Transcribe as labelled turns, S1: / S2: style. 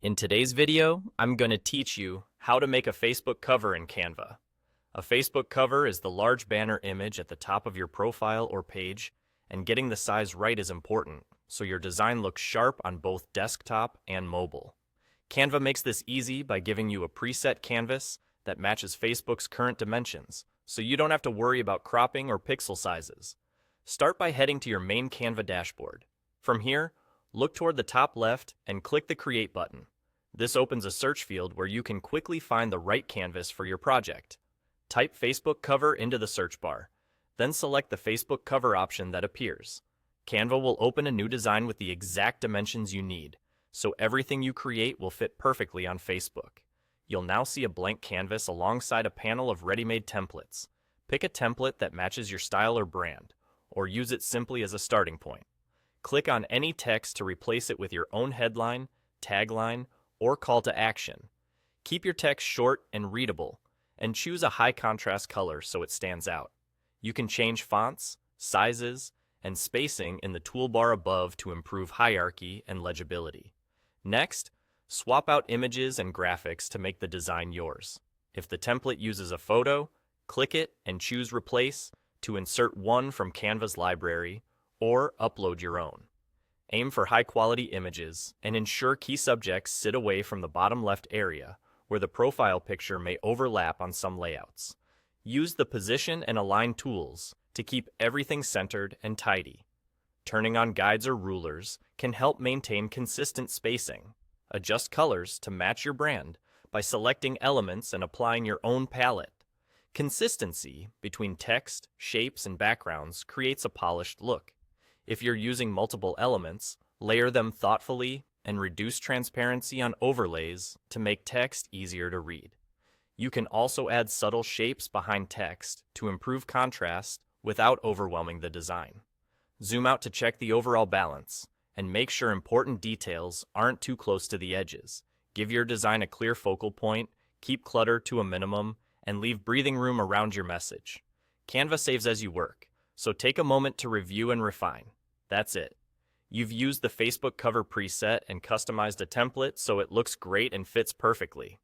S1: In today's video, I'm going to teach you how to make a Facebook cover in Canva. A Facebook cover is the large banner image at the top of your profile or page, and getting the size right is important, so your design looks sharp on both desktop and mobile. Canva makes this easy by giving you a preset canvas that matches Facebook's current dimensions, so you don't have to worry about cropping or pixel sizes. Start by heading to your main Canva dashboard. From here, look toward the top left and click the Create button. This opens a search field where you can quickly find the right canvas for your project. Type Facebook cover into the search bar, then select the Facebook cover option that appears. Canva will open a new design with the exact dimensions you need, so everything you create will fit perfectly on Facebook. You'll now see a blank canvas alongside a panel of ready-made templates. Pick a template that matches your style or brand, or use it simply as a starting point. Click on any text to replace it with your own headline, tagline, or call to action. Keep your text short and readable, and choose a high contrast color so it stands out. You can change fonts, sizes, and spacing in the toolbar above to improve hierarchy and legibility. Next, swap out images and graphics to make the design yours. If the template uses a photo, click it and choose Replace to insert one from Canva's library, or upload your own. Aim for high-quality images and ensure key subjects sit away from the bottom left area, where the profile picture may overlap on some layouts. Use the Position and Align tools to keep everything centered and tidy. Turning on guides or rulers can help maintain consistent spacing. Adjust colors to match your brand by selecting elements and applying your own palette. Consistency between text, shapes, and backgrounds creates a polished look. If you're using multiple elements, layer them thoughtfully and reduce transparency on overlays to make text easier to read. You can also add subtle shapes behind text to improve contrast without overwhelming the design. Zoom out to check the overall balance and make sure important details aren't too close to the edges. Give your design a clear focal point, keep clutter to a minimum, and leave breathing room around your message. Canva saves as you work, so take a moment to review and refine. That's it. You've used the Facebook cover preset and customized a template so it looks great and fits perfectly.